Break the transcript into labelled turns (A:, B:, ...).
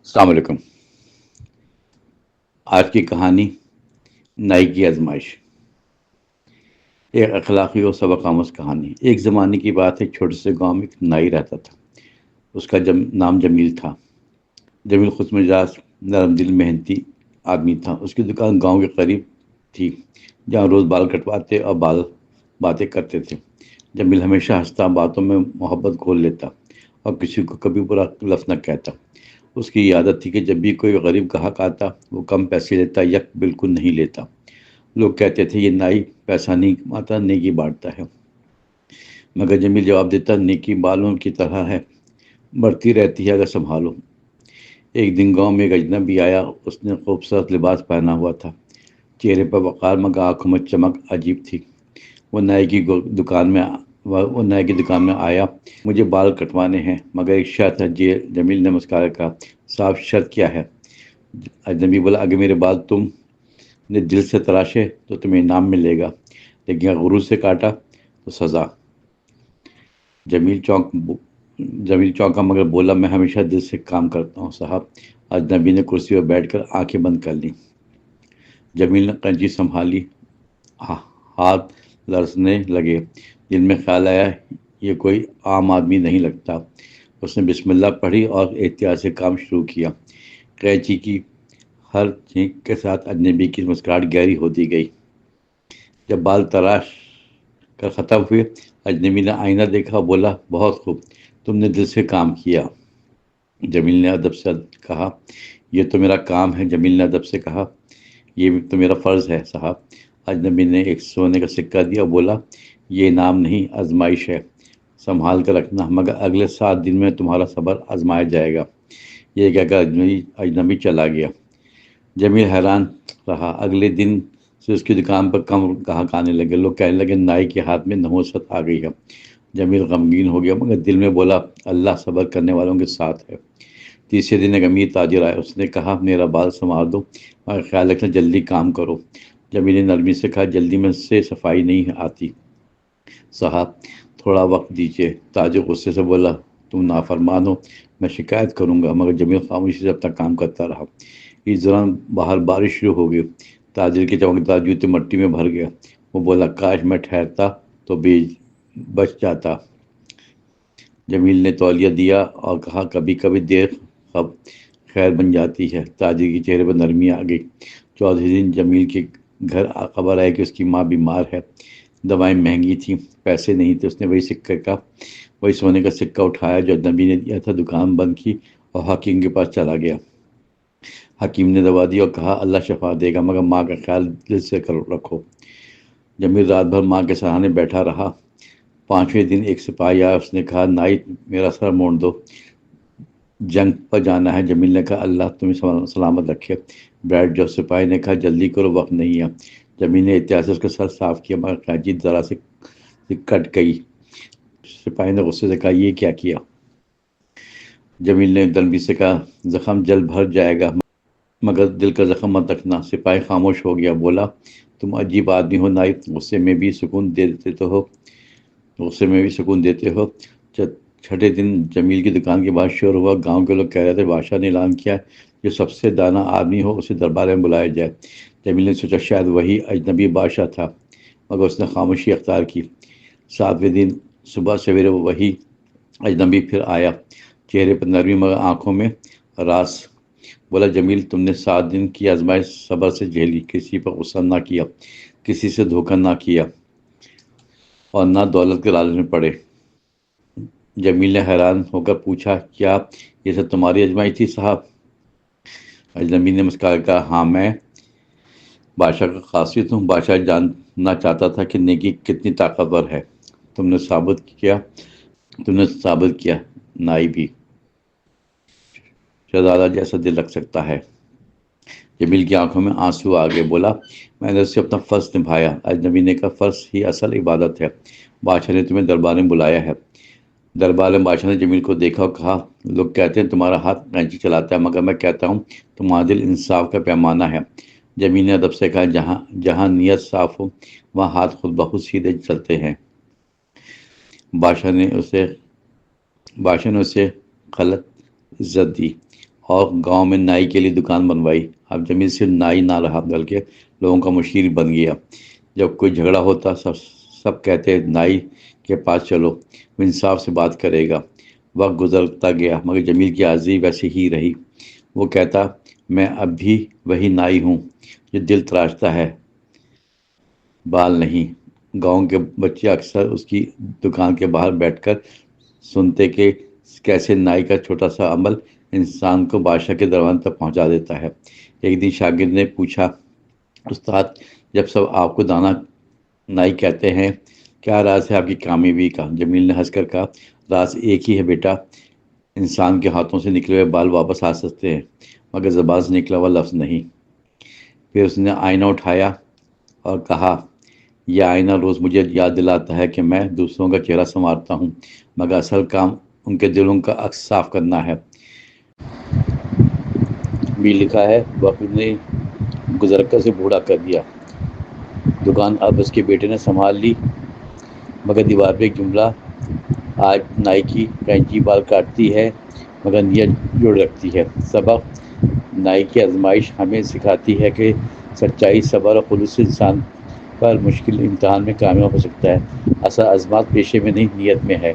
A: السلام علیکم۔ آج کی کہانی نائی کی آزمائش، ایک اخلاقی اور سبق آموز کہانی۔ ایک زمانے کی بات ہے، ایک چھوٹے سے گاؤں میں ایک نائی رہتا تھا۔ اس کا نام جمیل تھا۔ جمیل خوش مزاج، نرم دل، محنتی آدمی تھا۔ اس کی دکان گاؤں کے قریب تھی، جہاں روز بال کٹواتے اور باتیں کرتے تھے۔ جمیل ہمیشہ ہنستا، باتوں میں محبت گھول لیتا اور کسی کو کبھی برا لفظ نہ کہتا۔ اس کی یہ عادت تھی کہ جب بھی کوئی غریب گاہک آتا، وہ کم پیسے لیتا یا بالکل نہیں لیتا۔ لوگ کہتے تھے یہ نائی پیسہ نہیں کماتا، نیکی بانٹتا ہے، مگر جمیل جواب دیتا، نیکی بالوں کی طرح ہے، بڑھتی رہتی ہے اگر سنبھالو۔ ایک دن گاؤں میں ایک اجنبی آیا۔ اس نے خوبصورت لباس پہنا ہوا تھا، چہرے پر وقار مگر آنکھوں میں چمک عجیب تھی۔ وہ نائی کی دکان میں آیا۔ مجھے بال کٹوانے ہیں مگر ایک شرط ہے۔ جمیل نے مسکرا کہا، صاحب شرط کیا ہے؟ اجنبی بولا، اگر میرے بال تم نے دل سے تراشے تو تمہیں انعام ملے گا، لیکن اگر غرور سے کاٹا تو سزا۔ جمیل چونکا مگر بولا، میں ہمیشہ دل سے کام کرتا ہوں صاحب۔ اجنبی نے کرسی پر بیٹھ کر آنکھیں بند کر لیں۔ جمیل نے قینچی سنبھالی، ہاتھ لرزنے لگے۔ دل میں خیال آیا، یہ کوئی عام آدمی نہیں لگتا۔ اس نے بسم اللہ پڑھی اور احتیاط سے کام شروع کیا۔ قینچی کی ہر چھینک کے ساتھ اجنبی کی مسکراہٹ گہری ہوتی گئی۔ جب بال تراش کر ختم ہوئے، اجنبی نے آئینہ دیکھا اور بولا، بہت خوب، تم نے دل سے کام کیا۔ جمیل نے ادب سے کہا، یہ تو میرا کام ہے۔ جمیل نے ادب سے کہا، یہ بھی تو میرا فرض ہے صاحب۔ اجنبی نے ایک سونے کا سکہ دیا اور بولا، یہ انعام نہیں، آزمائش ہے، سنبھال کر رکھنا، مگر اگلے 7 دن میں تمہارا صبر آزمایا جائے گا۔ یہ کہہ کر اجنبی چلا گیا۔ جمیل حیران رہا۔ اگلے دن سے اس کی دکان پر کم گاہک آنے لگے۔ لوگ کہنے لگے، نائی کے ہاتھ میں نحوست آ گئی ہے۔ جمیل غمگین ہو گیا مگر دل میں بولا، اللہ صبر کرنے والوں کے ساتھ ہے۔ تیسرے دن ایک امیر تاجر آیا۔ اس نے کہا، میرا بال سنوار دو مگر خیال رکھنا جلدی کام کرو۔ جمیل نے نرمی سے کہا، جلدی میں سے صفائی نہیں آتی صاحب، تھوڑا وقت دیجیے۔ تاجر غصے سے بولا، تم نافرمان ہو، میں شکایت کروں گا۔ مگر جمیل خاموشی سے اپنا کام کرتا رہا۔ اس دوران باہر بارش شروع ہو گئی۔ تاجر کے چمکدار جوتے مٹی میں بھر گیا۔ وہ بولا، کاش میں ٹھہرتا تو بچ جاتا۔ جمیل نے تولیہ دیا اور کہا، کبھی کبھی دیر خیر بن جاتی ہے۔ تاجر کے چہرے پر نرمی آ گئی۔ چوتھے دن جمیل کے گھر خبر آئی کہ اس کی ماں بیمار ہے۔ دوائیں مہنگی تھیں، پیسے نہیں تھے۔ اس نے وہی سونے کا سکہ اٹھایا جو اجنبی نے دیا تھا، دکان بند کی اور حکیم کے پاس چلا گیا۔ حکیم نے دوا دی اور کہا، اللہ شفا دے گا، مگر ماں کا خیال دل سے رکھو۔ جمیل رات بھر ماں کے سہانے بیٹھا رہا۔ 5ویں دن ایک سپاہی آیا۔ اس نے کہا، نائی میرا سر موڑ دو، جنگ پر جانا ہے۔ جمیل نے کہا، اللہ تمہیں سلامت رکھے، بیٹھ جاؤ۔ سپاہی نے کہا، جلدی کرو، وقت نہیں ہے۔ جمیل نے احتیاط سے اس کا سر صاف کیا مگر قینچی ذرا سے کٹ گئی۔ سپاہی نے غصے سے کہا، یہ کیا کیا؟ جمیل نے نرمی سے کہا، زخم جلد بھر جائے گا مگر دل کا زخم مت رکھنا۔ سپاہی خاموش ہو گیا۔ بولا، تم عجیب آدمی ہو نائی، غصے میں بھی سکون دیتے ہو۔ 6 دن جمیل کی دکان کے باہر شور ہوا۔ گاؤں کے لوگ کہہ رہے تھے، بادشاہ نے اعلان کیا، جو سب سے دانا آدمی ہو اسے دربار میں بلایا جائے۔ جمیل نے سوچا، شاید وہی اجنبی بادشاہ تھا، مگر اس نے خاموشی اختیار کی۔ 7ویں دن صبح سویرے وہی اجنبی پھر آیا، چہرے پر نرمی مگر آنکھوں میں راز۔ بولا، جمیل، تم نے 7 دن کی آزمائش صبر سے جھیلی، کسی پر غصہ نہ کیا، کسی سے دھوکہ نہ کیا اور نہ دولت کے لالچ میں پڑے۔ جمیل نے حیران ہو کر پوچھا، کیا یہ سب تمہاری آزمائش تھی صاحب؟ اجنبی نے مسکرا کر کہا، ہاں، میں بادشاہ کا خاصیت ہوں۔ بادشاہ جاننا چاہتا تھا کہ نیکی کتنی طاقتور ہے۔ تم نے ثابت کیا، نائی بھی شہزادہ جیسا دل رکھ سکتا ہے۔ جمیل کی آنکھوں میں آنسو آ گئے۔ بولا، میں نے اس سے اپنا فرض نبھایا۔ اجنبی نے کہا، فرض ہی اصل عبادت ہے۔ بادشاہ نے تمہیں دربار میں بلایا ہے۔ دربار میں بادشاہ نے جمیل کو دیکھا اور کہا، لوگ کہتے ہیں تمہارا ہاتھ قینچی چلاتا ہے، مگر میں کہتا ہوں تمہارا دل انصاف کا پیمانہ ہے۔ جمیل نے ادب سے کہا، جہاں نیت صاف ہو وہاں ہاتھ خود بخود سیدھے چلتے ہیں۔ بادشاہ نے اسے غلط عزت دی۔ اور گاؤں میں نائی کے لیے دکان بنوائی۔ اب جمیل صرف نائی نہ رہا بلکہ لوگوں کا مشیر بن گیا۔ جب کوئی جھگڑا ہوتا سب کہتے نائی کے پاس چلو، وہ انصاف سے بات کرے گا۔ وقت گزرتا گیا مگر جمیل کی عاجزی ویسے ہی رہی۔ وہ کہتا میں اب بھی وہی نائی ہوں جو دل تراشتا ہے، بال نہیں۔ گاؤں کے بچے اکثر اس کی دکان کے باہر بیٹھ کر سنتے کہ کیسے نائی کا چھوٹا سا عمل انسان کو بادشاہ کے دروازے تک پہنچا دیتا ہے۔ ایک دن شاگرد نے پوچھا استاد، جب سب آپ کو دانا نائی کہتے ہیں، کیا راز ہے آپ کی کامیابی کا؟ جمیل نے ہنس کر کہا راز ایک ہی ہے بیٹا، انسان کے ہاتھوں سے نکلے ہوئے بال واپس آ سکتے ہیں مگر زبان سے نکلا ہوا لفظ نہیں۔ پھر اس نے آئینہ اٹھایا اور کہا یہ آئینہ روز مجھے یاد دلاتا ہے کہ میں دوسروں کا چہرہ سنوارتا ہوں مگر اصل کام ان کے دلوں کا عکس صاف کرنا ہے۔ بھی لکھا ہے وقت نے گزر کر سے بوڑھا کر دیا، دکان اب اس کے بیٹے نے سنبھال لی مگر دیوار پہ ایک جملہ آج نائی کی کینچی بال کاٹتی ہے مگر نیت جوڑ رکھتی ہے۔ سبق نائی کی آزمائش ہمیں سکھاتی ہے کہ سچائی، صبر اور خلوص سے انسان پر مشکل امتحان میں کامیاب ہو سکتا ہے۔ اصل عظمت پیشے میں نہیں نیت میں ہے۔